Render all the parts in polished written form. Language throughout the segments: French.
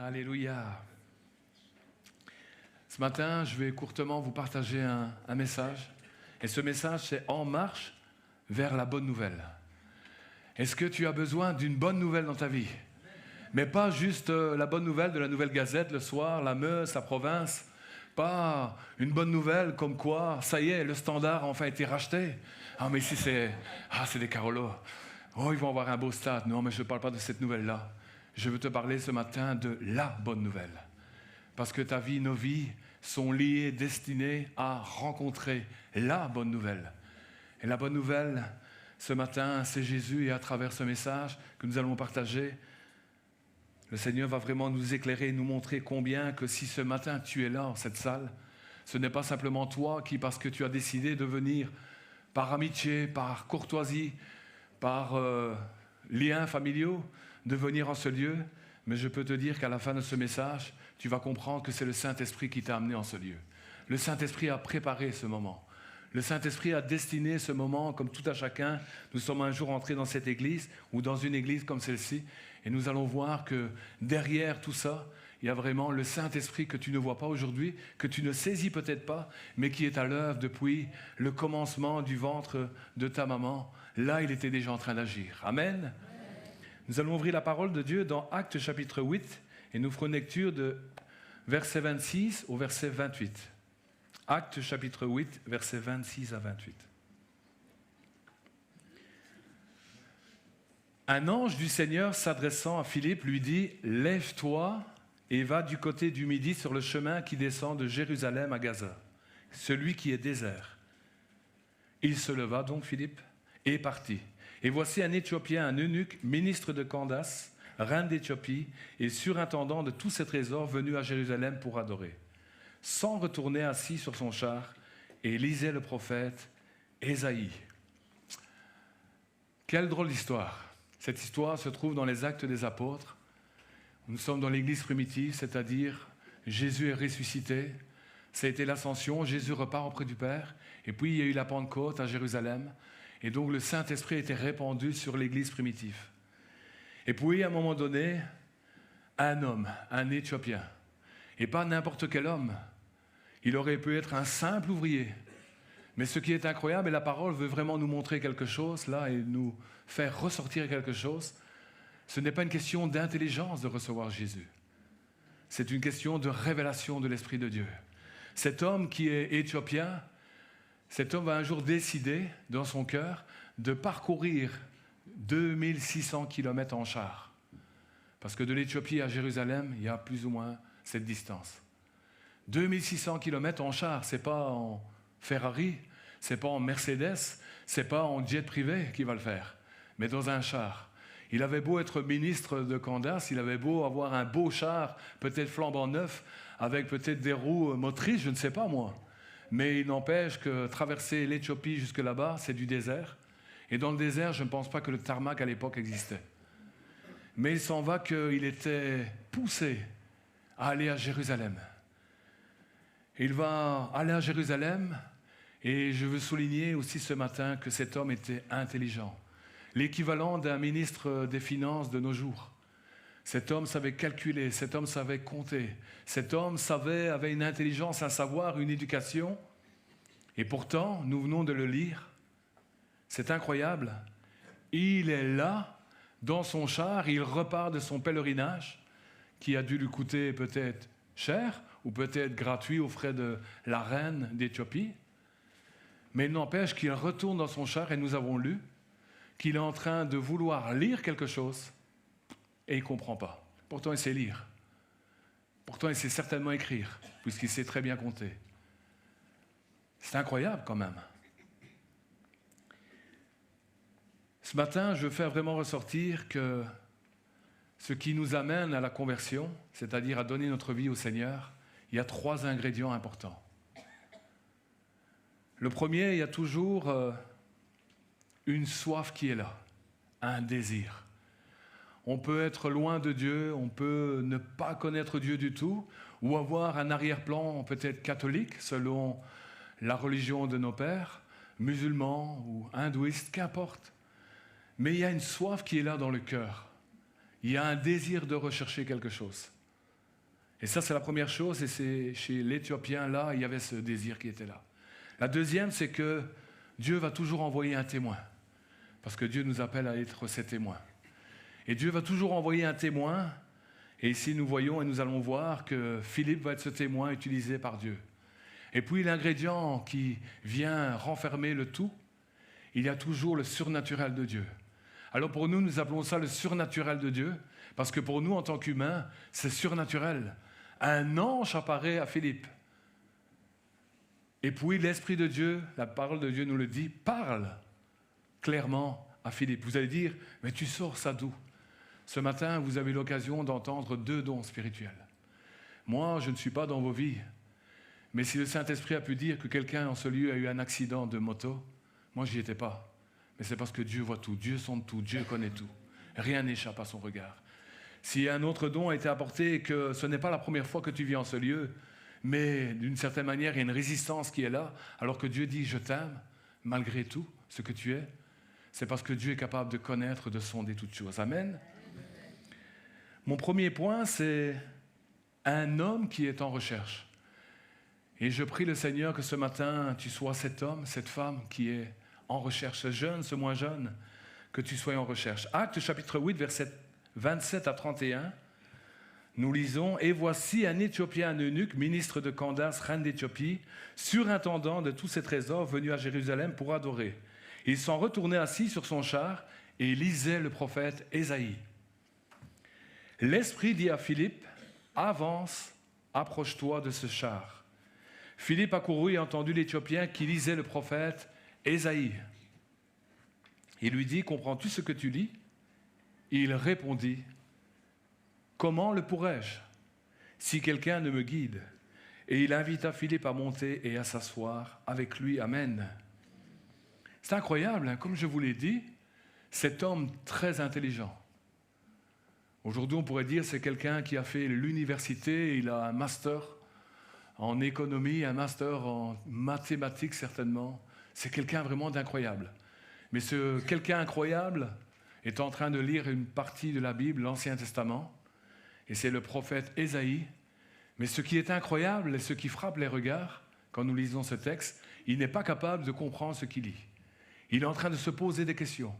Alléluia. Ce matin, je vais courtement vous partager un message. Et ce message, c'est en marche vers la bonne nouvelle. Est-ce que tu as besoin d'une bonne nouvelle dans ta vie? Mais pas juste la bonne nouvelle de la Nouvelle Gazette le soir, la Meuse, la province. Pas une bonne nouvelle comme quoi, ça y est, le Standard a enfin été racheté. Ah, mais ici, c'est des Carolos. Oh, ils vont avoir un beau stade. Non, mais je ne parle pas de cette nouvelle-là. Je veux te parler ce matin de la bonne nouvelle. Parce que ta vie, nos vies sont liées, destinées à rencontrer la bonne nouvelle. Et la bonne nouvelle, ce matin, c'est Jésus. Et à travers ce message que nous allons partager, le Seigneur va vraiment nous éclairer et nous montrer combien que si ce matin tu es là, en cette salle, ce n'est pas simplement toi qui, parce que tu as décidé de venir par amitié, par courtoisie, par liens familiaux, de venir en ce lieu, mais je peux te dire qu'à la fin de ce message, tu vas comprendre que c'est le Saint-Esprit qui t'a amené en ce lieu. Le Saint-Esprit a préparé ce moment. Le Saint-Esprit a destiné ce moment, comme tout à chacun. Nous sommes un jour entrés dans cette église, ou dans une église comme celle-ci, et nous allons voir que derrière tout ça, il y a vraiment le Saint-Esprit que tu ne vois pas aujourd'hui, que tu ne saisis peut-être pas, mais qui est à l'œuvre depuis le commencement du ventre de ta maman. Là, il était déjà en train d'agir. Amen. Nous allons ouvrir la parole de Dieu dans Actes chapitre 8, et nous ferons une lecture de verset 26 au verset 28. Actes chapitre 8, versets 26 à 28. Un ange du Seigneur s'adressant à Philippe lui dit « Lève-toi et va du côté du midi sur le chemin qui descend de Jérusalem à Gaza, celui qui est désert. » Il se leva donc, Philippe, et partit. Et voici un Éthiopien, un eunuque, ministre de Candace, reine d'Éthiopie, et surintendant de tous ses trésors, venu à Jérusalem pour adorer. Sans retourner assis sur son char, et lisait le prophète Ésaïe. Quelle drôle d'histoire! Cette histoire se trouve dans les Actes des Apôtres. Nous sommes dans l'Église primitive, c'est-à-dire Jésus est ressuscité, ça a été l'ascension, Jésus repart auprès du Père, et puis il y a eu la Pentecôte à Jérusalem, et donc le Saint-Esprit a été répandu sur l'Église primitive. Et puis à un moment donné, un homme, un Éthiopien, et pas n'importe quel homme, il aurait pu être un simple ouvrier. Mais ce qui est incroyable, et la parole veut vraiment nous montrer quelque chose, là, et nous faire ressortir quelque chose, ce n'est pas une question d'intelligence de recevoir Jésus. C'est une question de révélation de l'Esprit de Dieu. Cet homme qui est éthiopien, cet homme va un jour décider, dans son cœur, de parcourir 2600 kilomètres en char. Parce que de l'Éthiopie à Jérusalem, il y a plus ou moins cette distance. 2600 kilomètres en char, c'est pas en Ferrari, c'est pas en Mercedes, c'est pas en jet privé qui va le faire, mais dans un char. Il avait beau être ministre de Candace, il avait beau avoir un beau char, peut-être flambant neuf, avec peut-être des roues motrices, je ne sais pas moi. Mais il n'empêche que traverser l'Éthiopie jusque là-bas, c'est du désert. Et dans le désert, je ne pense pas que le tarmac à l'époque existait. Mais il s'en va qu'il était poussé à aller à Jérusalem. Il va aller à Jérusalem, et je veux souligner aussi ce matin que cet homme était intelligent. L'équivalent d'un ministre des Finances de nos jours. Cet homme savait calculer, cet homme savait compter, cet homme avait une intelligence, un savoir, une éducation. Et pourtant, nous venons de le lire, c'est incroyable. Il est là, dans son char, il repart de son pèlerinage, qui a dû lui coûter peut-être cher, ou peut-être gratuit aux frais de la reine d'Éthiopie. Mais il n'empêche qu'il retourne dans son char, et nous avons lu qu'il est en train de vouloir lire quelque chose, et il ne comprend pas. Pourtant, il sait lire. Pourtant, il sait certainement écrire, puisqu'il sait très bien compter. C'est incroyable quand même. Ce matin, je veux faire vraiment ressortir que ce qui nous amène à la conversion, c'est-à-dire à donner notre vie au Seigneur, il y a 3 ingrédients importants. Le premier, il y a toujours une soif qui est là, un désir. On peut être loin de Dieu, on peut ne pas connaître Dieu du tout, ou avoir un arrière-plan peut-être catholique, selon la religion de nos pères, musulmans ou hindouistes, qu'importe. Mais il y a une soif qui est là dans le cœur. Il y a un désir de rechercher quelque chose. Et ça, c'est la première chose, et c'est chez l'Éthiopien, là, il y avait ce désir qui était là. La deuxième, c'est que Dieu va toujours envoyer un témoin, parce que Dieu nous appelle à être ses témoins. Et Dieu va toujours envoyer un témoin, et ici nous voyons et nous allons voir que Philippe va être ce témoin utilisé par Dieu. Et puis l'ingrédient qui vient renfermer le tout, il y a toujours le surnaturel de Dieu. Alors pour nous, nous appelons ça le surnaturel de Dieu, parce que pour nous, en tant qu'humains, c'est surnaturel. Un ange apparaît à Philippe. Et puis l'Esprit de Dieu, la parole de Dieu nous le dit, parle clairement à Philippe. Vous allez dire, mais tu sors ça d'où? Ce matin, vous avez l'occasion d'entendre 2 dons spirituels. Moi, je ne suis pas dans vos vies. Mais si le Saint-Esprit a pu dire que quelqu'un en ce lieu a eu un accident de moto, moi, j'y étais pas. Mais c'est parce que Dieu voit tout, Dieu sonde tout, Dieu connaît tout. Rien n'échappe à son regard. Si un autre don a été apporté et que ce n'est pas la première fois que tu vis en ce lieu, mais d'une certaine manière, il y a une résistance qui est là, alors que Dieu dit « je t'aime » malgré tout ce que tu es, c'est parce que Dieu est capable de connaître, de sonder toutes choses. Amen. Mon premier point, c'est un homme qui est en recherche. Et je prie le Seigneur que ce matin, tu sois cet homme, cette femme qui est en recherche, ce jeune, ce moins jeune, que tu sois en recherche. Actes chapitre 8, versets 27 à 31, nous lisons « Et voici un Éthiopien, un eunuque, ministre de Candace, reine d'Éthiopie, surintendant de tous ses trésors, venu à Jérusalem pour adorer. Il s'en retournait assis sur son char et lisait le prophète Ésaïe. L'Esprit dit à Philippe, « Avance, approche-toi de ce char. » Philippe accourut et entendit l'Éthiopien qui lisait le prophète Ésaïe. Il lui dit, « Comprends-tu ce que tu lis ?» Il répondit, « Comment le pourrais-je, si quelqu'un ne me guide ?» Et il invita Philippe à monter et à s'asseoir avec lui. Amen. C'est incroyable, hein, comme je vous l'ai dit, cet homme très intelligent. Aujourd'hui, on pourrait dire que c'est quelqu'un qui a fait l'université, il a un master en économie, un master en mathématiques certainement. C'est quelqu'un vraiment d'incroyable. Mais ce quelqu'un incroyable est en train de lire une partie de la Bible, l'Ancien Testament, et c'est le prophète Ésaïe. Mais ce qui est incroyable et ce qui frappe les regards, quand nous lisons ce texte, il n'est pas capable de comprendre ce qu'il lit. Il est en train de se poser des questions.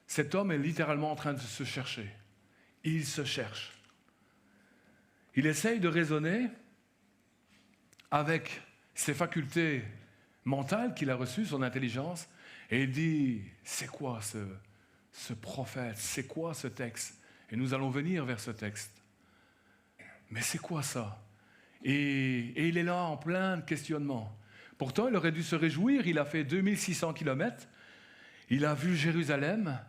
Cet homme est littéralement en train de se chercher. Il se cherche. Il essaye de raisonner avec ses facultés mentales qu'il a reçues, son intelligence, et il dit, c'est quoi ce prophète, c'est quoi ce texte? Et nous allons venir vers ce texte. Mais c'est quoi ça? Et il est là en plein questionnement. Pourtant, il aurait dû se réjouir, il a fait 2600 kilomètres, il a vu Jérusalem,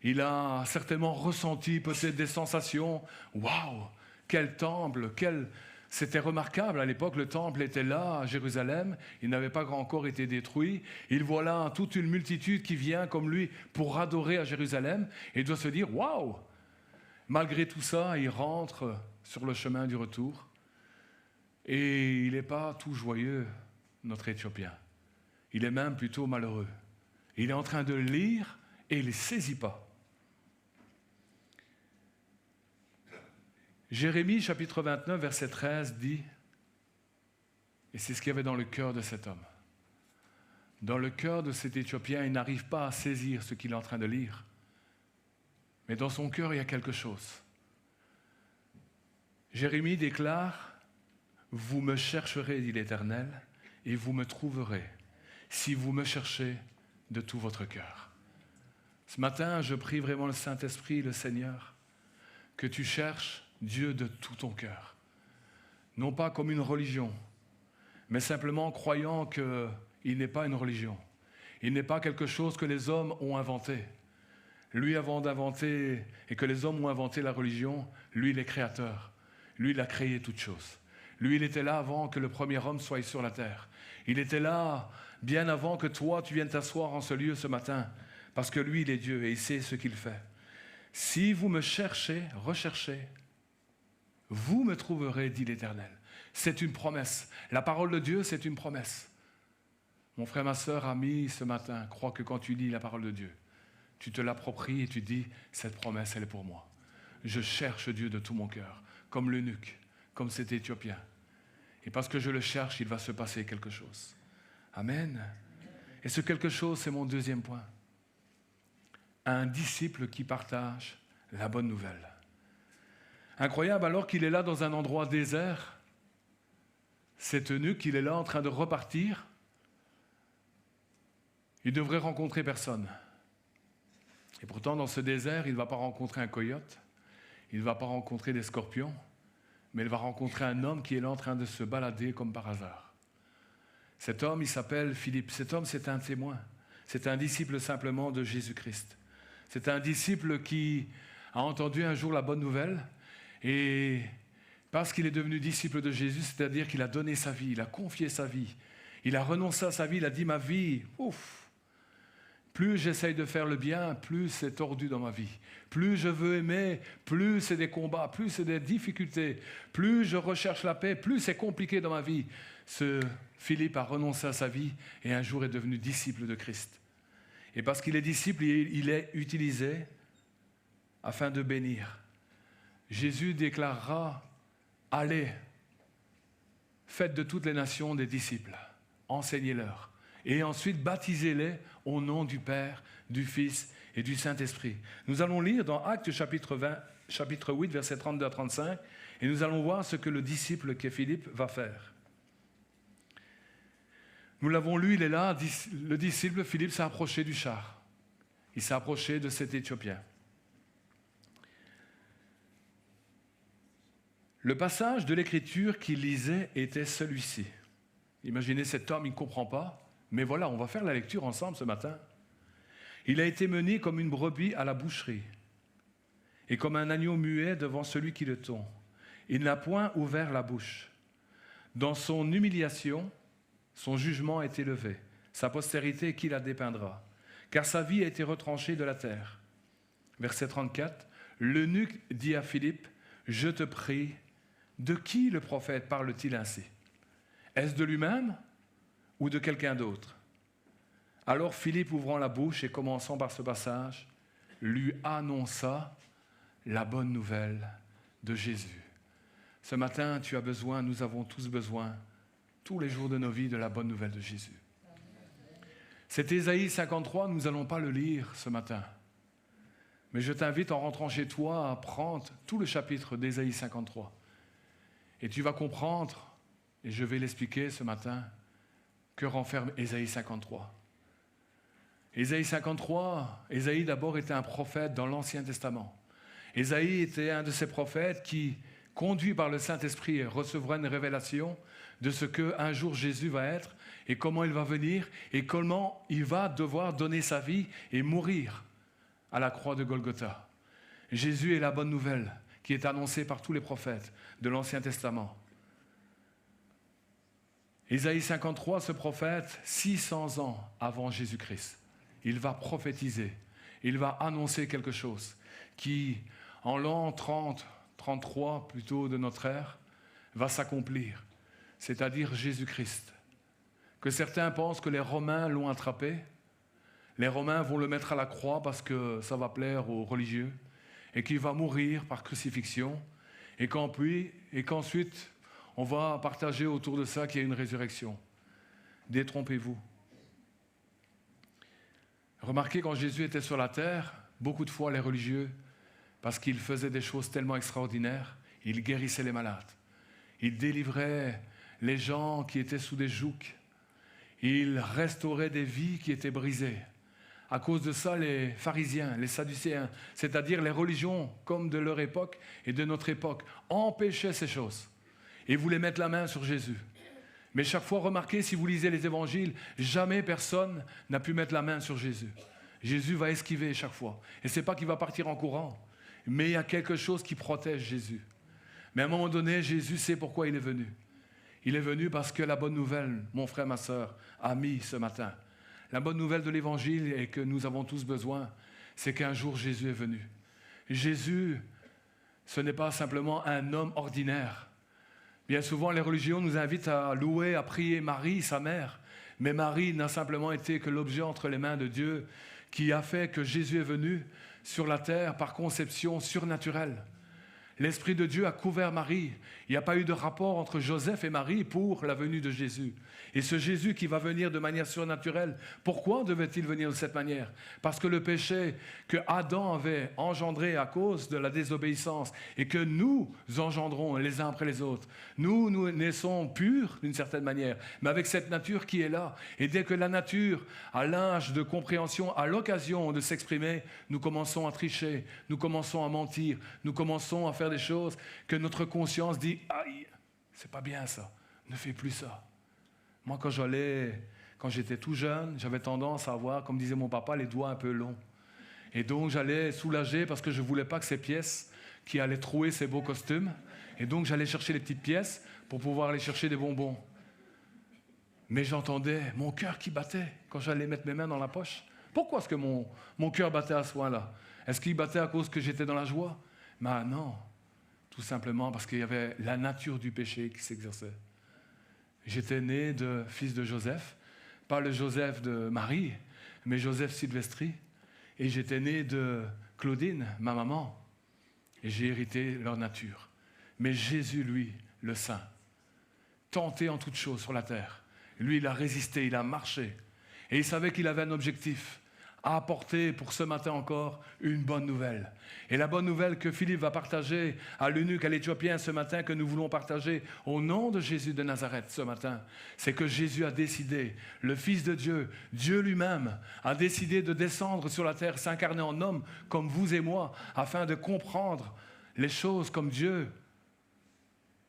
il a certainement ressenti peut-être des sensations. Waouh, quel temple, c'était remarquable. À l'époque, le temple était là, à Jérusalem. Il n'avait pas encore été détruit. Il voit là toute une multitude qui vient comme lui pour adorer à Jérusalem. Et il doit se dire, waouh! Malgré tout ça, il rentre sur le chemin du retour. Et il n'est pas tout joyeux, notre Éthiopien. Il est même plutôt malheureux. Il est en train de lire et il ne saisit pas. Jérémie, chapitre 29, verset 13, dit, et c'est ce qu'il y avait dans le cœur de cet homme. Dans le cœur de cet Éthiopien, il n'arrive pas à saisir ce qu'il est en train de lire. Mais dans son cœur, il y a quelque chose. Jérémie déclare, « Vous me chercherez, dit l'Éternel, et vous me trouverez, si vous me cherchez de tout votre cœur. » Ce matin, je prie vraiment le Saint-Esprit, le Seigneur, que tu cherches Dieu de tout ton cœur. Non pas comme une religion, mais simplement en croyant qu'il n'est pas une religion. Il n'est pas quelque chose que les hommes ont inventé. Lui, avant d'inventer, et que les hommes ont inventé la religion, lui, il est créateur. Lui, il a créé toutes choses. Lui, il était là avant que le premier homme soit sur la terre. Il était là bien avant que toi, tu viennes t'asseoir en ce lieu ce matin, parce que lui, il est Dieu et il sait ce qu'il fait. Si vous me cherchez, recherchez, vous me trouverez, dit l'Éternel. C'est une promesse. La parole de Dieu, c'est une promesse. Mon frère, ma sœur, ami, ce matin, crois que quand tu lis la parole de Dieu, tu te l'appropries et tu dis, cette promesse, elle est pour moi. Je cherche Dieu de tout mon cœur, comme l'eunuque, comme cet Éthiopien. Et parce que je le cherche, il va se passer quelque chose. Amen. Et ce quelque chose, c'est mon deuxième point. Un disciple qui partage la bonne nouvelle. Incroyable, alors qu'il est là dans un endroit désert, cet eunuque, il est là en train de repartir, il devrait rencontrer personne. Et pourtant, dans ce désert, il ne va pas rencontrer un coyote, il ne va pas rencontrer des scorpions, mais il va rencontrer un homme qui est là en train de se balader comme par hasard. Cet homme, il s'appelle Philippe. Cet homme, c'est un témoin. C'est un disciple simplement de Jésus-Christ. C'est un disciple qui a entendu un jour la bonne nouvelle et parce qu'il est devenu disciple de Jésus, c'est-à-dire qu'il a donné sa vie, il a confié sa vie, il a renoncé à sa vie, il a dit ma vie, plus j'essaye de faire le bien, plus c'est tordu dans ma vie. Plus je veux aimer, plus c'est des combats, plus c'est des difficultés, plus je recherche la paix, plus c'est compliqué dans ma vie. Ce Philippe a renoncé à sa vie et un jour est devenu disciple de Christ. Et parce qu'il est disciple, il est utilisé afin de bénir. Jésus déclarera « Allez, faites de toutes les nations des disciples, enseignez-leur, et ensuite baptisez-les au nom du Père, du Fils et du Saint-Esprit. » Nous allons lire dans Actes chapitre 8, versets 32 à 35, et nous allons voir ce que le disciple qu'est Philippe va faire. Nous l'avons lu, il est là, le disciple Philippe s'est approché du char. Il s'est approché de cet Éthiopien. Le passage de l'Écriture qu'il lisait était celui-ci. Imaginez cet homme, il ne comprend pas, mais voilà, on va faire la lecture ensemble ce matin. Il a été mené comme une brebis à la boucherie, et comme un agneau muet devant celui qui le tond. Il n'a point ouvert la bouche. Dans son humiliation, son jugement a été levé. Sa postérité, qui la dépeindra? Car sa vie a été retranchée de la terre. Verset 34, l'eunuque dit à Philippe, « Je te prie, de qui le prophète parle-t-il ainsi? Est-ce de lui-même ou de quelqu'un d'autre? » Alors Philippe, ouvrant la bouche et commençant par ce passage, lui annonça la bonne nouvelle de Jésus. Ce matin, tu as besoin, nous avons tous besoin, tous les jours de nos vies, de la bonne nouvelle de Jésus. C'est Ésaïe 53, nous n'allons pas le lire ce matin. Mais je t'invite en rentrant chez toi à prendre tout le chapitre d'Ésaïe 53. Et tu vas comprendre, et je vais l'expliquer ce matin, que renferme Ésaïe 53. Ésaïe 53, Ésaïe d'abord était un prophète dans l'Ancien Testament. Ésaïe était un de ces prophètes qui, conduit par le Saint-Esprit, recevra une révélation de ce qu'un jour Jésus va être et comment il va venir et comment il va devoir donner sa vie et mourir à la croix de Golgotha. Jésus est la bonne nouvelle qui est annoncée par tous les prophètes de l'Ancien Testament. Ésaïe 53, ce prophète, 600 ans avant Jésus-Christ, il va prophétiser, il va annoncer quelque chose qui, en l'an 30, 33 plutôt de notre ère, va s'accomplir, c'est-à-dire Jésus-Christ. Que certains pensent que les Romains l'ont attrapé, les Romains vont le mettre à la croix parce que ça va plaire aux religieux, et qu'il va mourir par crucifixion, et qu'ensuite on va partager autour de ça qu'il y a une résurrection. Détrompez-vous. Remarquez, quand Jésus était sur la terre, beaucoup de fois les religieux, parce qu'il faisait des choses tellement extraordinaires, il guérissait les malades, il délivrait les gens qui étaient sous des jougs, il restaurait des vies qui étaient brisées. À cause de ça, les pharisiens, les sadducéens, c'est-à-dire les religions comme de leur époque et de notre époque, empêchaient ces choses et voulaient mettre la main sur Jésus. Mais chaque fois, remarquez, si vous lisez les évangiles, jamais personne n'a pu mettre la main sur Jésus. Jésus va esquiver chaque fois. Et ce n'est pas qu'il va partir en courant, mais il y a quelque chose qui protège Jésus. Mais à un moment donné, Jésus sait pourquoi il est venu. Il est venu parce que la bonne nouvelle, mon frère, ma sœur, a mis ce matin. La bonne nouvelle de l'Évangile et que nous avons tous besoin, c'est qu'un jour Jésus est venu. Jésus, ce n'est pas simplement un homme ordinaire. Bien souvent, les religions nous invitent à louer, à prier Marie, sa mère. Mais Marie n'a simplement été que l'objet entre les mains de Dieu qui a fait que Jésus est venu sur la terre par conception surnaturelle. L'Esprit de Dieu a couvert Marie. Il n'y a pas eu de rapport entre Joseph et Marie pour la venue de Jésus. Et ce Jésus qui va venir de manière surnaturelle, pourquoi devait-il venir de cette manière? Parce que le péché que Adam avait engendré à cause de la désobéissance et que nous engendrons les uns après les autres, nous naissons purs d'une certaine manière, mais avec cette nature qui est là. Et dès que la nature a l'âge de compréhension, a l'occasion de s'exprimer, nous commençons à tricher, nous commençons à mentir, nous commençons à faire des choses que notre conscience dit « Aïe, c'est pas bien ça, ne fais plus ça ». Moi, quand j'étais tout jeune, j'avais tendance à avoir, comme disait mon papa, les doigts un peu longs. Et donc, j'allais soulager parce que je ne voulais pas que ces pièces qui allaient trouer ces beaux costumes. Et donc, j'allais chercher les petites pièces pour pouvoir aller chercher des bonbons. Mais j'entendais mon cœur qui battait quand j'allais mettre mes mains dans la poche. Pourquoi est-ce que mon cœur battait à ce point-là? Est-ce qu'il battait à cause que j'étais dans la joie? Mais non, tout simplement parce qu'il y avait la nature du péché qui s'exerçait. J'étais né de fils de Joseph, pas le Joseph de Marie, mais Joseph Sylvestri. Et j'étais né de Claudine, ma maman. Et j'ai hérité leur nature. Mais Jésus, lui, le Saint, tenté en toutes choses sur la terre, lui, il a résisté, il a marché. Et il savait qu'il avait un objectif, à apporter pour ce matin encore une bonne nouvelle. Et la bonne nouvelle que Philippe va partager à l'eunuque, à l'Éthiopien ce matin, que nous voulons partager au nom de Jésus de Nazareth ce matin, c'est que Jésus a décidé, le Fils de Dieu, Dieu lui-même, a décidé de descendre sur la terre, s'incarner en homme comme vous et moi, afin de comprendre les choses comme Dieu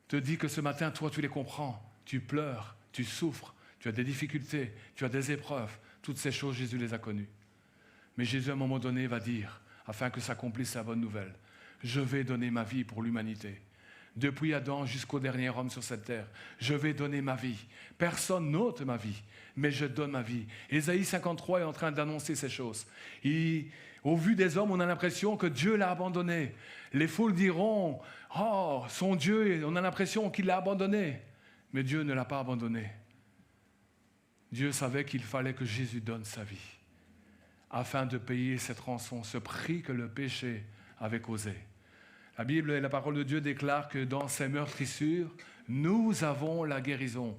te dit que ce matin, toi, tu les comprends, tu pleures, tu souffres, tu as des difficultés, tu as des épreuves, toutes ces choses, Jésus les a connues. Mais Jésus, à un moment donné, va dire, afin que s'accomplisse sa bonne nouvelle, je vais donner ma vie pour l'humanité. Depuis Adam jusqu'au dernier homme sur cette terre, je vais donner ma vie. Personne n'ôte ma vie, mais je donne ma vie. Ésaïe 53 est en train d'annoncer ces choses. Au vu des hommes, on a l'impression que Dieu l'a abandonné. Les foules diront, « Oh, son Dieu, on a l'impression qu'il l'a abandonné. » Mais Dieu ne l'a pas abandonné. Dieu savait qu'il fallait que Jésus donne sa vie afin de payer cette rançon, ce prix que le péché avait causé. La Bible et la parole de Dieu déclarent que dans ces meurtrissures, nous avons la guérison.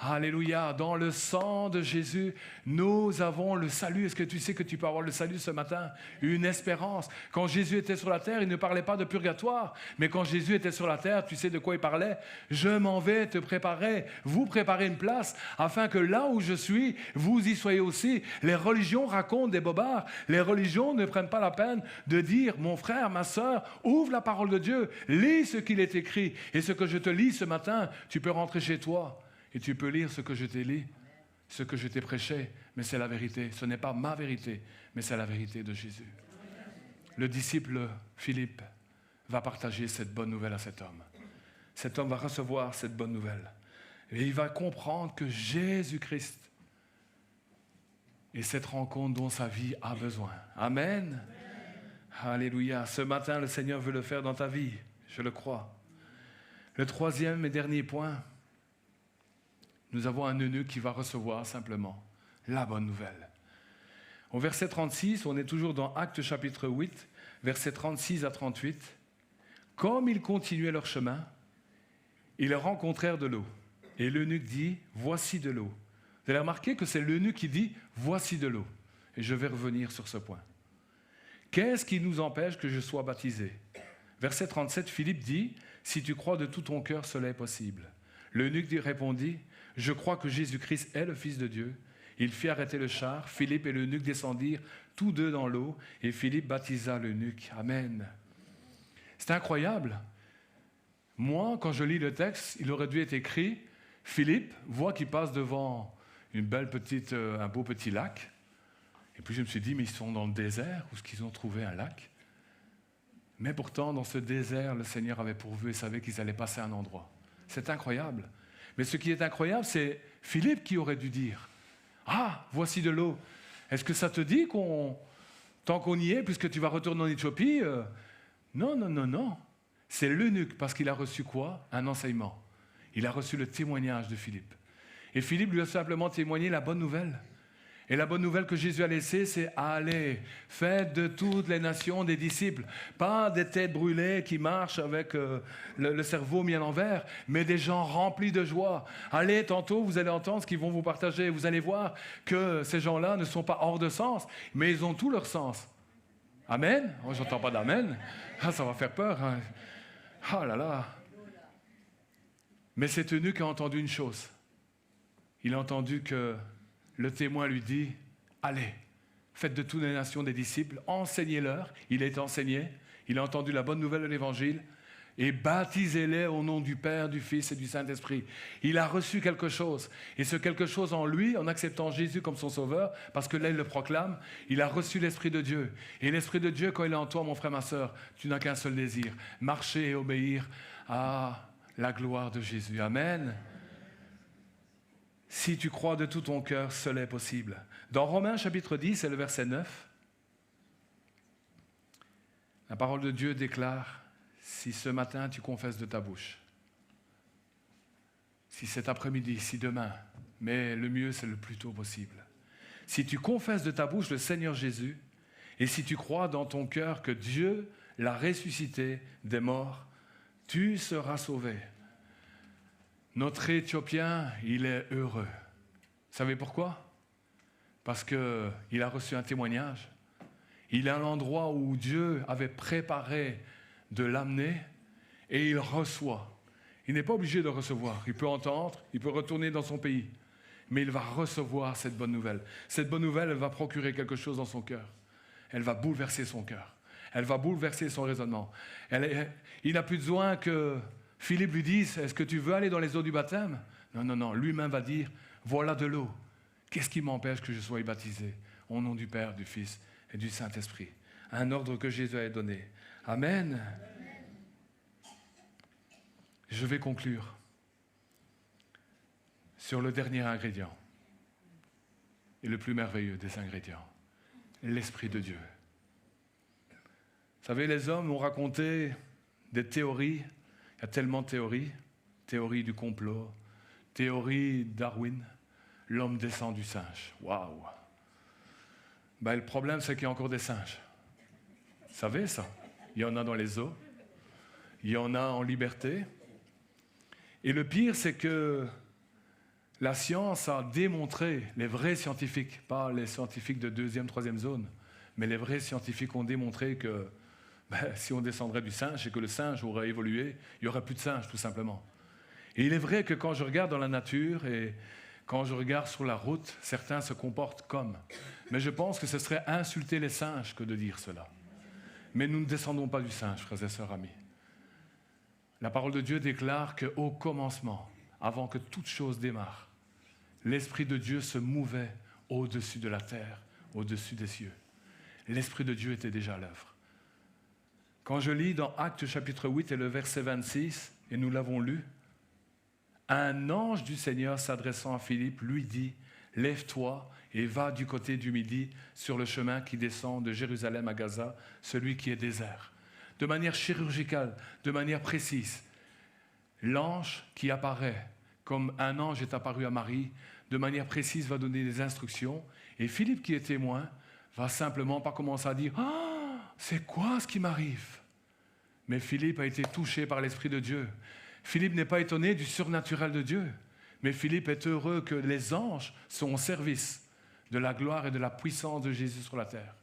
Alléluia, dans le sang de Jésus, nous avons le salut. Est-ce que tu sais que tu peux avoir le salut ce matin? Une espérance. Quand Jésus était sur la terre, il ne parlait pas de purgatoire. Mais quand Jésus était sur la terre, tu sais de quoi il parlait? Je m'en vais te préparer, vous préparer une place, afin que là où je suis, vous y soyez aussi. Les religions racontent des bobards. Les religions ne prennent pas la peine de dire, mon frère, ma sœur, ouvre la parole de Dieu, lis ce qu'il est écrit. Et ce que je te lis ce matin, tu peux rentrer chez toi. Et tu peux lire ce que je t'ai lu, ce que je t'ai prêché, mais c'est la vérité. Ce n'est pas ma vérité, mais c'est la vérité de Jésus. Le disciple Philippe va partager cette bonne nouvelle à cet homme. Cet homme va recevoir cette bonne nouvelle. Et il va comprendre que Jésus-Christ est cette rencontre dont sa vie a besoin. Amen. Alléluia. Ce matin, le Seigneur veut le faire dans ta vie. Je le crois. Le troisième et dernier point, nous avons un eunuque qui va recevoir simplement la bonne nouvelle. Au verset 36, on est toujours dans Actes chapitre 8, versets 36 à 38. Comme ils continuaient leur chemin, ils rencontrèrent de l'eau. Et l'eunuque dit, voici de l'eau. Vous allez remarquer que c'est l'eunuque qui dit, voici de l'eau. Et je vais revenir sur ce point. Qu'est-ce qui nous empêche que je sois baptisé? Verset 37, Philippe dit, si tu crois de tout ton cœur, cela est possible. L'eunuque répondit, je crois que Jésus-Christ est le Fils de Dieu. Il fit arrêter le char. Philippe et l'eunuque descendirent tous deux dans l'eau et Philippe baptisa l'eunuque. Amen. C'est incroyable. Moi, quand je lis le texte, il aurait dû être écrit, Philippe voit qu'il passe devant un beau petit lac. Et puis je me suis dit, mais ils sont dans le désert, où est-ce qu'ils ont trouvé un lac? Mais pourtant, dans ce désert, le Seigneur avait pourvu et savait qu'ils allaient passer un endroit. C'est incroyable. Mais ce qui est incroyable, c'est Philippe qui aurait dû dire, « Ah, voici de l'eau. Est-ce que ça te dit tant qu'on y est, puisque tu vas retourner en Éthiopie Non, non, non, non. C'est l'eunuque, parce qu'il a reçu quoi? Un enseignement. Il a reçu le témoignage de Philippe. Et Philippe lui a simplement témoigné la bonne nouvelle. Et la bonne nouvelle que Jésus a laissée, c'est allez, faites de toutes les nations des disciples. Pas des têtes brûlées qui marchent avec le cerveau mis à l'envers, mais des gens remplis de joie. Allez, tantôt, vous allez entendre ce qu'ils vont vous partager. Vous allez voir que ces gens-là ne sont pas hors de sens, mais ils ont tout leur sens. Amen? Oh, j'entends pas d'amen. Ah, ça va faire peur. Hein. Ah là là. Mais cet eunuque a entendu une chose. Il a entendu que le témoin lui dit, allez, faites de toutes les nations des disciples, enseignez-leur. Il a été enseigné, il a entendu la bonne nouvelle de l'Évangile, et baptisez-les au nom du Père, du Fils et du Saint-Esprit. Il a reçu quelque chose, et ce quelque chose en lui, en acceptant Jésus comme son sauveur, parce que là il le proclame, il a reçu l'Esprit de Dieu. Et l'Esprit de Dieu, quand il est en toi, mon frère, ma sœur, tu n'as qu'un seul désir, marcher et obéir à la gloire de Jésus. Amen. Si tu crois de tout ton cœur, cela est possible. Dans Romains chapitre 10, c'est le verset 9. La parole de Dieu déclare, si ce matin tu confesses de ta bouche, si cet après-midi, si demain, mais le mieux c'est le plus tôt possible. Si tu confesses de ta bouche le Seigneur Jésus, et si tu crois dans ton cœur que Dieu l'a ressuscité des morts, tu seras sauvé. Notre Éthiopien, il est heureux. Vous savez pourquoi? Parce qu'il a reçu un témoignage. Il est à l'endroit où Dieu avait préparé de l'amener et il reçoit. Il n'est pas obligé de recevoir. Il peut entendre, il peut retourner dans son pays. Mais il va recevoir cette bonne nouvelle. Cette bonne nouvelle, elle va procurer quelque chose dans son cœur. Elle va bouleverser son cœur. Elle va bouleverser son raisonnement. Il n'a plus besoin que Philippe lui dise, est-ce que tu veux aller dans les eaux du baptême? Non, lui-même va dire, voilà de l'eau. Qu'est-ce qui m'empêche que je sois baptisé? Au nom du Père, du Fils et du Saint-Esprit. Un ordre que Jésus a donné. Amen. Je vais conclure sur le dernier ingrédient et le plus merveilleux des ingrédients, l'Esprit de Dieu. Vous savez, les hommes ont raconté des théories. Il y a tellement de théories. Théorie du complot, théorie Darwin, l'homme descend du singe. Waouh! Ben, le problème, c'est qu'il y a encore des singes. Vous savez ça? Il y en a dans les zoos, il y en a en liberté. Et le pire, c'est que la science a démontré, les vrais scientifiques, pas les scientifiques de deuxième, troisième zone, mais les vrais scientifiques ont démontré que si on descendrait du singe et que le singe aurait évolué, il n'y aurait plus de singes, tout simplement. Et il est vrai que quand je regarde dans la nature et quand je regarde sur la route, certains se comportent comme. Mais je pense que ce serait insulter les singes que de dire cela. Mais nous ne descendons pas du singe, frères et sœurs amis. La parole de Dieu déclare qu'au commencement, avant que toute chose démarre, l'Esprit de Dieu se mouvait au-dessus de la terre, au-dessus des cieux. L'Esprit de Dieu était déjà à l'œuvre. Quand je lis dans Actes chapitre 8 et le verset 26, et nous l'avons lu, un ange du Seigneur s'adressant à Philippe lui dit, « Lève-toi et va du côté du midi sur le chemin qui descend de Jérusalem à Gaza, celui qui est désert. » De manière chirurgicale, de manière précise, l'ange qui apparaît, comme un ange est apparu à Marie, de manière précise va donner des instructions, et Philippe qui est témoin va simplement pas commencer à dire « Ah, c'est quoi ce qui m'arrive ?» Mais Philippe a été touché par l'Esprit de Dieu. Philippe n'est pas étonné du surnaturel de Dieu, mais Philippe est heureux que les anges sont au service de la gloire et de la puissance de Jésus sur la terre.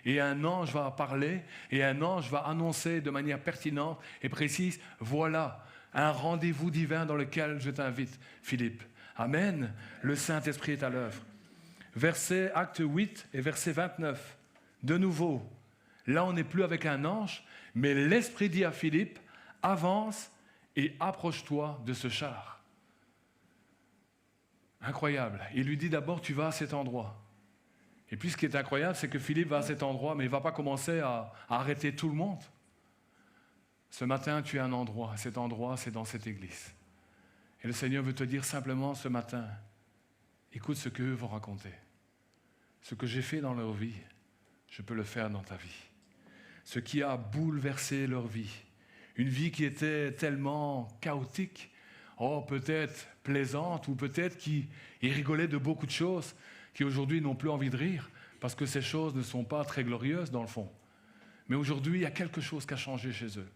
Et un ange va parler, et un ange va annoncer de manière pertinente et précise, voilà un rendez-vous divin dans lequel je t'invite, Philippe. Amen. Le Saint-Esprit est à l'œuvre. Verset Acte 8 et verset 29. De nouveau, là on n'est plus avec un ange, mais l'Esprit dit à Philippe, avance et approche-toi de ce char. Incroyable. Il lui dit d'abord, tu vas à cet endroit. Et puis ce qui est incroyable, c'est que Philippe va à cet endroit, mais il ne va pas commencer à arrêter tout le monde. Ce matin, tu as un endroit. Cet endroit, c'est dans cette église. Et le Seigneur veut te dire simplement ce matin, écoute ce qu'eux vont raconter. Ce que j'ai fait dans leur vie, je peux le faire dans ta vie. Ce qui a bouleversé leur vie. Une vie qui était tellement chaotique, peut-être plaisante, ou peut-être qu'ils rigolaient de beaucoup de choses, qui aujourd'hui n'ont plus envie de rire parce que ces choses ne sont pas très glorieuses dans le fond. Mais aujourd'hui, il y a quelque chose qui a changé chez eux.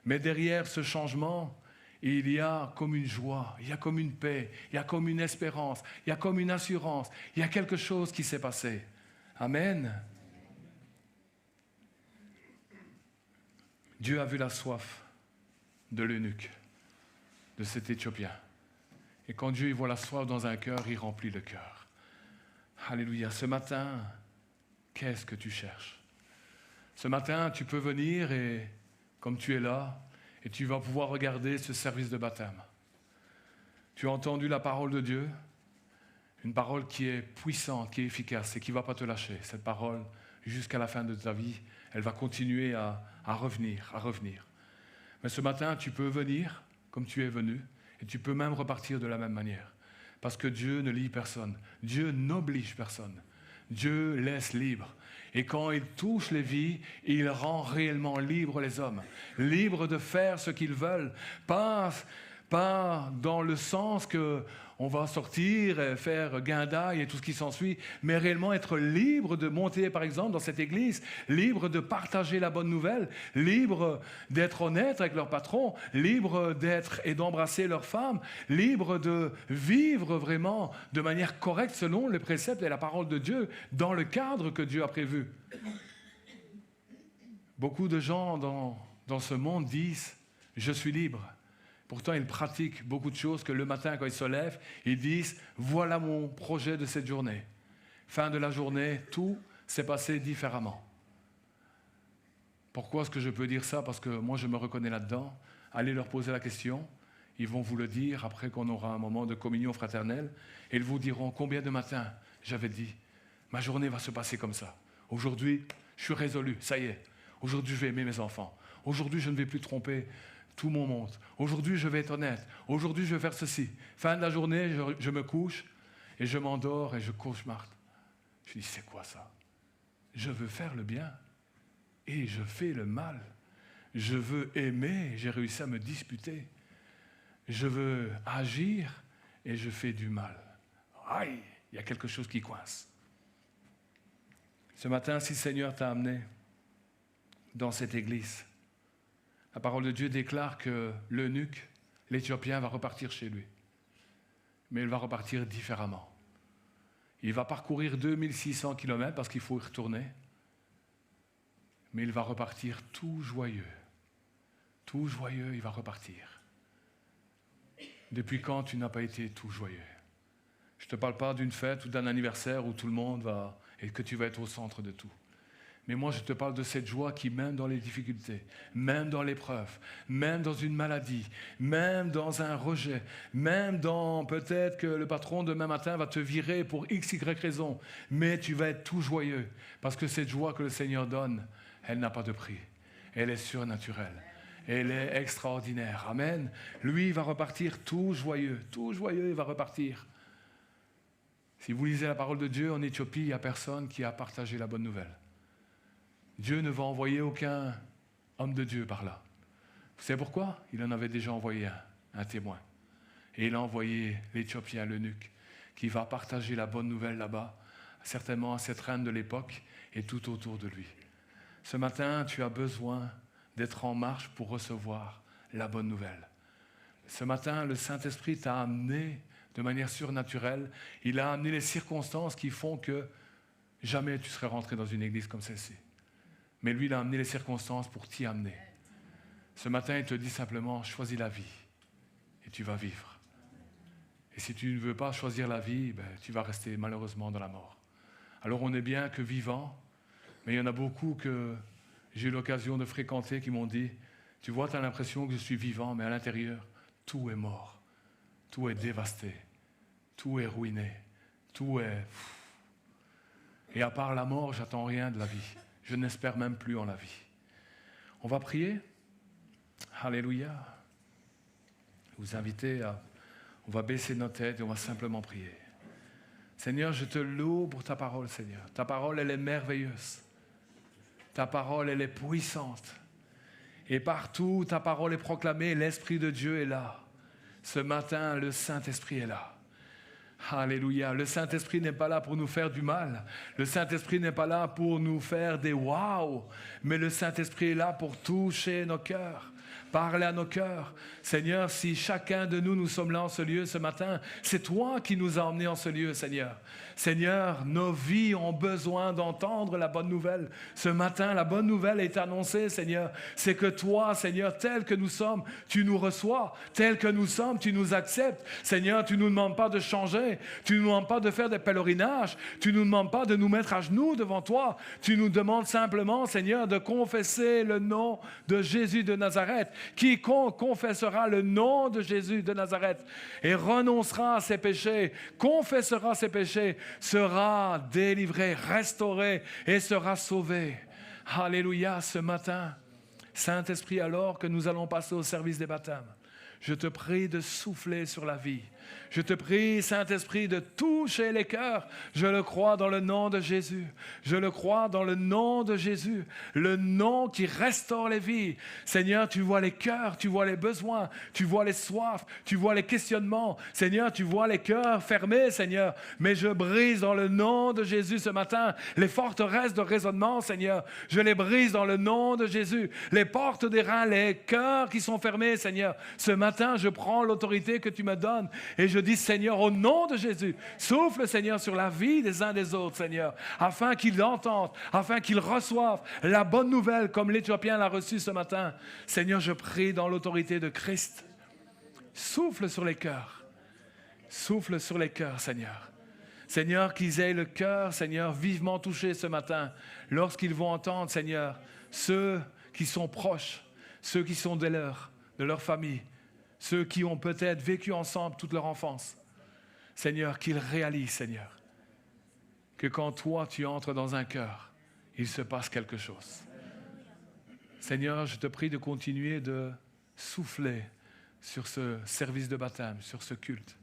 Mais derrière ce changement, il y a comme une joie, il y a comme une paix, il y a comme une espérance, il y a comme une assurance, il y a quelque chose qui s'est passé. Amen. Dieu a vu la soif de l'eunuque, de cet Éthiopien. Et quand Dieu voit la soif dans un cœur, il remplit le cœur. Alléluia. Ce matin, qu'est-ce que tu cherches? Ce matin, tu peux venir et, comme tu es là, et tu vas pouvoir regarder ce service de baptême. Tu as entendu la parole de Dieu, une parole qui est puissante, qui est efficace et qui ne va pas te lâcher. Cette parole, jusqu'à la fin de ta vie, elle va continuer à revenir, à revenir. Mais ce matin, tu peux venir comme tu es venu et tu peux même repartir de la même manière. Parce que Dieu ne lie personne. Dieu n'oblige personne. Dieu laisse libre. Et quand il touche les vies, il rend réellement libres les hommes. Libres de faire ce qu'ils veulent. Pas dans le sens qu'on va sortir et faire guindaille et tout ce qui s'ensuit, mais réellement être libre de monter, par exemple, dans cette église, libre de partager la bonne nouvelle, libre d'être honnête avec leur patron, libre d'être et d'embrasser leur femme, libre de vivre vraiment de manière correcte selon les préceptes et la parole de Dieu, dans le cadre que Dieu a prévu. Beaucoup de gens dans ce monde disent « je suis libre ». Pourtant, ils pratiquent beaucoup de choses que le matin, quand ils se lèvent, ils disent « voilà mon projet de cette journée ». Fin de la journée, tout s'est passé différemment. Pourquoi est-ce que je peux dire ça? Parce que moi, je me reconnais là-dedans. Allez leur poser la question. Ils vont vous le dire après qu'on aura un moment de communion fraternelle. Et ils vous diront combien de matins j'avais dit « ma journée va se passer comme ça. Aujourd'hui, je suis résolu, ça y est. Aujourd'hui, je vais aimer mes enfants. Aujourd'hui, je ne vais plus tromper tout mon monde. Aujourd'hui, je vais être honnête. Aujourd'hui, je vais faire ceci. Fin de la journée, je me couche et je m'endors et je cauchemarde. Je dis, c'est quoi ça? Je veux faire le bien et je fais le mal. Je veux aimer et j'ai réussi à me disputer. Je veux agir et je fais du mal. Aïe, il y a quelque chose qui coince. Ce matin, si le Seigneur t'a amené dans cette église, la parole de Dieu déclare que l'eunuque, l'Éthiopien, va repartir chez lui. Mais il va repartir différemment. Il va parcourir 2600 kilomètres parce qu'il faut y retourner. Mais il va repartir tout joyeux. Tout joyeux, il va repartir. Depuis quand tu n'as pas été tout joyeux? Je ne te parle pas d'une fête ou d'un anniversaire où tout le monde va et que tu vas être au centre de tout. Mais moi, je te parle de cette joie qui, même dans les difficultés, même dans l'épreuve, même dans une maladie, même dans un rejet, même dans peut-être que le patron demain matin va te virer pour x, y raison, mais tu vas être tout joyeux parce que cette joie que le Seigneur donne, elle n'a pas de prix. Elle est surnaturelle. Elle est extraordinaire. Amen. Lui, il va repartir tout joyeux, il va repartir. Si vous lisez la parole de Dieu, en Éthiopie, il n'y a personne qui a partagé la bonne nouvelle. Dieu ne va envoyer aucun homme de Dieu par là. Vous savez pourquoi? Il en avait déjà envoyé un témoin. Et il a envoyé l'Éthiopien, l'eunuque, qui va partager la bonne nouvelle là-bas, certainement à cette reine de l'époque et tout autour de lui. Ce matin, tu as besoin d'être en marche pour recevoir la bonne nouvelle. Ce matin, le Saint-Esprit t'a amené de manière surnaturelle. Il a amené les circonstances qui font que jamais tu serais rentré dans une église comme celle-ci. Mais lui, il a amené les circonstances pour t'y amener. Ce matin, il te dit simplement, choisis la vie et tu vas vivre. Et si tu ne veux pas choisir la vie, tu vas rester malheureusement dans la mort. Alors on n'est bien que vivant, mais il y en a beaucoup que j'ai eu l'occasion de fréquenter qui m'ont dit, tu vois, tu as l'impression que je suis vivant, mais à l'intérieur, tout est mort, tout est dévasté, tout est ruiné, tout est... Et à part la mort, j'attends rien de la vie. Je n'espère même plus en la vie. On va prier. Alléluia. Vous invitez à... On va baisser nos têtes et on va simplement prier. Seigneur, je te loue pour ta parole, Seigneur. Ta parole, elle est merveilleuse. Ta parole, elle est puissante. Et partout, ta parole est proclamée, l'Esprit de Dieu est là. Ce matin, le Saint-Esprit est là. Alléluia. Le Saint-Esprit n'est pas là pour nous faire du mal. Le Saint-Esprit n'est pas là pour nous faire des waouh. Mais le Saint-Esprit est là pour toucher nos cœurs. Parler à nos cœurs. Seigneur, si chacun de nous sommes là en ce lieu ce matin, c'est toi qui nous as emmenés en ce lieu, Seigneur. Seigneur, nos vies ont besoin d'entendre la bonne nouvelle. Ce matin, la bonne nouvelle est annoncée, Seigneur. C'est que toi, Seigneur, tel que nous sommes, tu nous reçois. Tel que nous sommes, tu nous acceptes. Seigneur, tu ne nous demandes pas de changer. Tu ne nous demandes pas de faire des pèlerinages. Tu ne nous demandes pas de nous mettre à genoux devant toi. Tu nous demandes simplement, Seigneur, de confesser le nom de Jésus de Nazareth. Quiconque confessera le nom de Jésus de Nazareth et renoncera à ses péchés, confessera ses péchés, sera délivré, restauré et sera sauvé. Alléluia, ce matin, Saint-Esprit, alors que nous allons passer au service des baptêmes, je te prie de souffler sur la vie. Je te prie, Saint-Esprit, de toucher les cœurs. Je le crois dans le nom de Jésus. Je le crois dans le nom de Jésus. Le nom qui restaure les vies. Seigneur, tu vois les cœurs, tu vois les besoins, tu vois les soifs, tu vois les questionnements. Seigneur, tu vois les cœurs fermés, Seigneur. Mais je brise dans le nom de Jésus ce matin les forteresses de raisonnement, Seigneur. Je les brise dans le nom de Jésus. Les portes des reins, les cœurs qui sont fermés, Seigneur. Ce matin, je prends l'autorité que tu me donnes et je dis, Seigneur, au nom de Jésus, souffle, Seigneur, sur la vie des uns des autres, Seigneur, afin qu'ils entendent, afin qu'ils reçoivent la bonne nouvelle comme l'Éthiopien l'a reçue ce matin. Seigneur, je prie dans l'autorité de Christ. Souffle sur les cœurs. Souffle sur les cœurs, Seigneur. Seigneur, qu'ils aient le cœur, Seigneur, vivement touché ce matin, lorsqu'ils vont entendre, Seigneur, ceux qui sont proches, ceux qui sont de leur famille, ceux qui ont peut-être vécu ensemble toute leur enfance. Seigneur, qu'ils réalisent, Seigneur, que quand toi, tu entres dans un cœur, il se passe quelque chose. Seigneur, je te prie de continuer de souffler sur ce service de baptême, sur ce culte,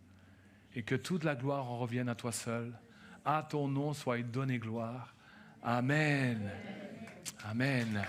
et que toute la gloire en revienne à toi seul. À ton nom soit donnée gloire. Amen. Amen.